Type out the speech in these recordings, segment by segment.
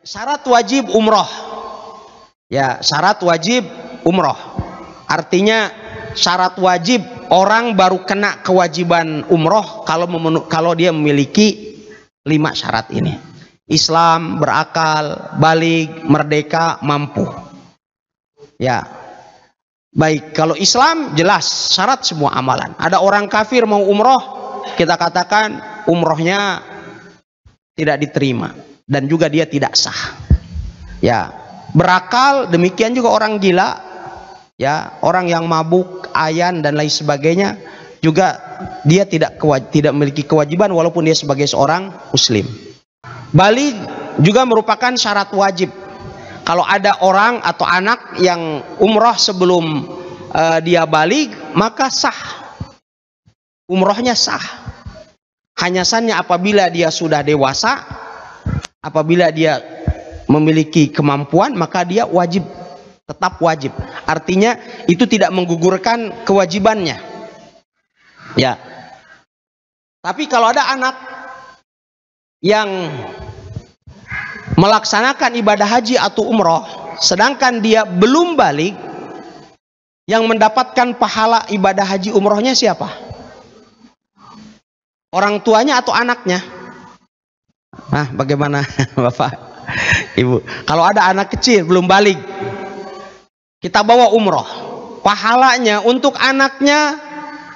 Syarat wajib umroh. Ya, syarat wajib umroh. Artinya syarat wajib orang baru kena kewajiban umroh kalau dia memiliki 5 syarat ini. Islam, berakal, baligh, merdeka, mampu. Ya. Baik, kalau Islam jelas syarat semua amalan. Ada orang kafir mau umroh, kita katakan umrohnya tidak diterima dan juga dia tidak sah. Ya, berakal demikian juga orang gila, ya, orang yang mabuk, ayan dan lain sebagainya juga dia tidak memiliki kewajiban walaupun dia sebagai seorang muslim. Baligh juga merupakan syarat wajib. Kalau ada orang atau anak yang umroh sebelum dia baligh, maka sah. Umrohnya sah. Hanya saja apabila dia sudah dewasa, apabila dia memiliki kemampuan, maka dia wajib, tetap wajib. Artinya itu tidak menggugurkan kewajibannya. Ya. Tapi kalau ada anak yang melaksanakan ibadah haji atau umroh sedangkan dia belum balik, yang mendapatkan pahala ibadah haji umrohnya siapa? Orang tuanya atau anaknya? Nah, bagaimana Bapak Ibu? Kalau ada anak kecil belum balik, kita bawa umroh, pahalanya untuk anaknya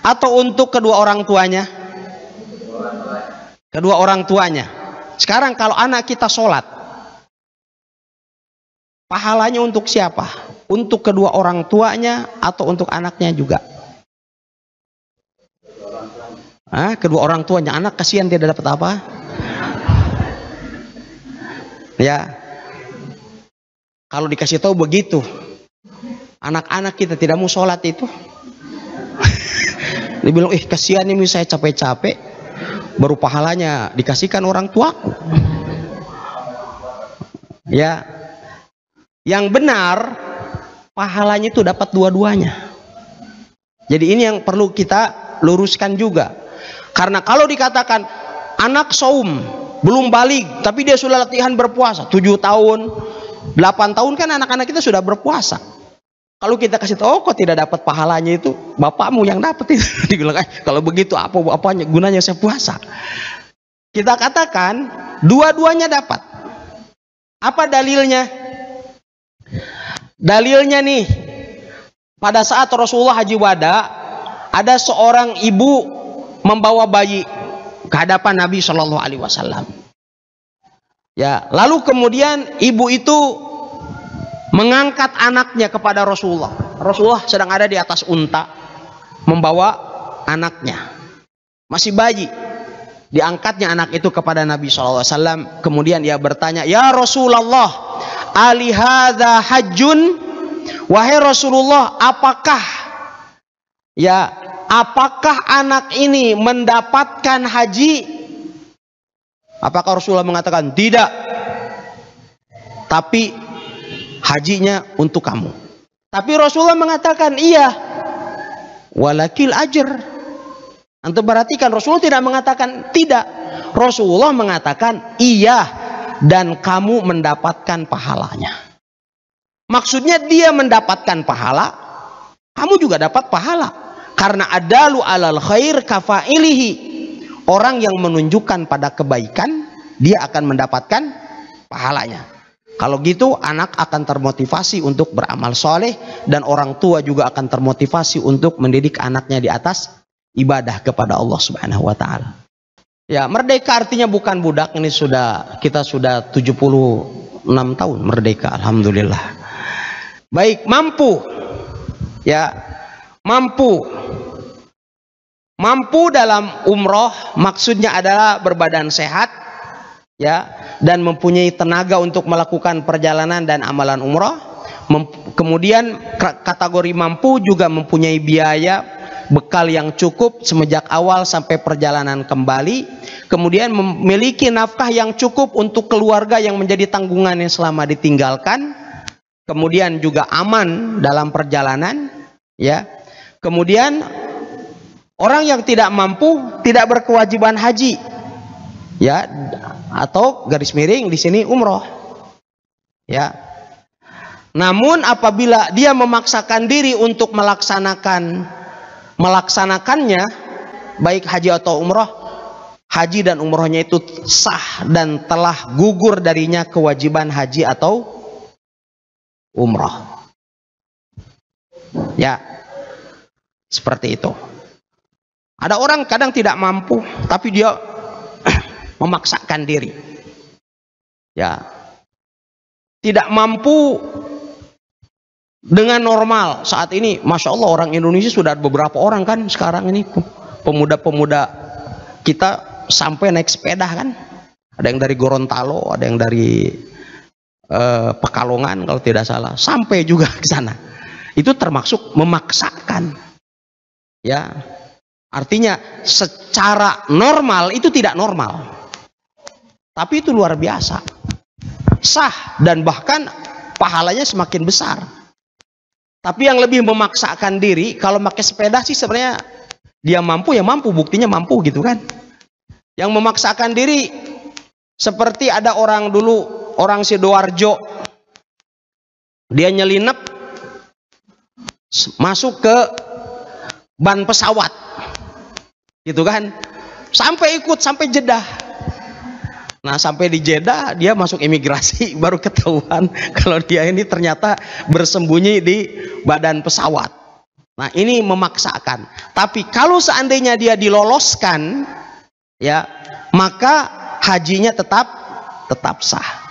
atau untuk kedua orang tuanya? Kedua orang tuanya. Sekarang kalau anak kita sholat, pahalanya untuk siapa? Untuk kedua orang tuanya atau untuk anaknya juga? Kedua orang tuanya. Anak kasihan dia dapat apa? Ya, kalau dikasih tahu begitu, anak-anak kita tidak mau sholat itu. Dia bilang, kasihan ini saya capek-capek, baru pahalanya dikasihkan orang tuaku. Ya, yang benar pahalanya itu dapat dua-duanya. Jadi ini yang perlu kita luruskan juga. Karena kalau dikatakan anak saum belum balik tapi dia sudah latihan berpuasa 7 tahun 8 tahun, kan anak-anak kita sudah berpuasa. Kalau kita kasih tahu, kok tidak dapat pahalanya, itu bapakmu yang dapat itu. Dibilang, kalau begitu apanya gunanya saya puasa? Kita katakan dua-duanya dapat. Apa dalilnya? Dalilnya nih, pada saat Rasulullah haji wada, ada seorang ibu membawa bayi ke hadapan Nabi Shallallahu Alaihi Wasallam. Ya, lalu kemudian ibu itu mengangkat anaknya kepada Rasulullah. Rasulullah sedang ada di atas unta, membawa anaknya, masih bayi. Diangkatnya anak itu kepada Nabi Shallallahu Alaihi Wasallam. Kemudian ia bertanya, ya Rasulullah, alihada hajjun? Wahai Rasulullah, apakah anak ini mendapatkan haji? Apakah Rasulullah mengatakan tidak, tapi hajinya untuk kamu? Tapi Rasulullah mengatakan iya, walakil ajr. Antum perhatikan, Rasulullah tidak mengatakan tidak. Rasulullah mengatakan iya, dan kamu mendapatkan pahalanya. Maksudnya dia mendapatkan pahala, kamu juga dapat pahala. Karena adalu alal khair kafailihi. Orang yang menunjukkan pada kebaikan, dia akan mendapatkan pahalanya. Kalau gitu, anak akan termotivasi untuk beramal soleh, dan orang tua juga akan termotivasi untuk mendidik anaknya di atas ibadah kepada Allah Subhanahu wa Ta'ala. Ya, merdeka artinya bukan budak. Ini kita sudah 76 tahun merdeka, alhamdulillah. Baik, mampu. Ya, mampu dalam umroh maksudnya adalah berbadan sehat, ya, dan mempunyai tenaga untuk melakukan perjalanan dan amalan umroh. Kemudian kategori mampu juga mempunyai biaya bekal yang cukup semenjak awal sampai perjalanan kembali. Kemudian memiliki nafkah yang cukup untuk keluarga yang menjadi tanggungannya selama ditinggalkan. Kemudian juga aman dalam perjalanan, ya. Kemudian orang yang tidak mampu tidak berkewajiban haji, ya, atau garis miring di sini umroh. Ya. Namun apabila dia memaksakan diri untuk melaksanakannya, baik haji atau umroh, haji dan umrohnya itu sah dan telah gugur darinya kewajiban haji atau umroh. Ya, seperti itu. Ada orang kadang tidak mampu, tapi dia memaksakan diri. Ya, tidak mampu dengan normal. Saat ini Masya Allah orang Indonesia sudah beberapa orang kan sekarang ini pemuda-pemuda kita sampai naik sepeda kan, ada yang dari Gorontalo, ada yang dari Pekalongan kalau tidak salah, sampai juga ke sana. Itu termasuk memaksakan. Ya, artinya secara normal itu tidak normal, tapi itu luar biasa, sah dan bahkan pahalanya semakin besar. Tapi yang lebih memaksakan diri, kalau pakai sepeda sih sebenarnya dia mampu ya mampu, buktinya mampu gitu kan. Yang memaksakan diri seperti ada orang dulu, orang Sidoarjo, dia nyelinap masuk ke ban pesawat gitu kan, sampai ikut sampai Jeddah. Nah sampai di Jeddah dia masuk imigrasi, baru ketahuan kalau dia ini ternyata bersembunyi di badan pesawat. Nah ini memaksakan. Tapi kalau seandainya dia diloloskan, ya maka hajinya tetap sah.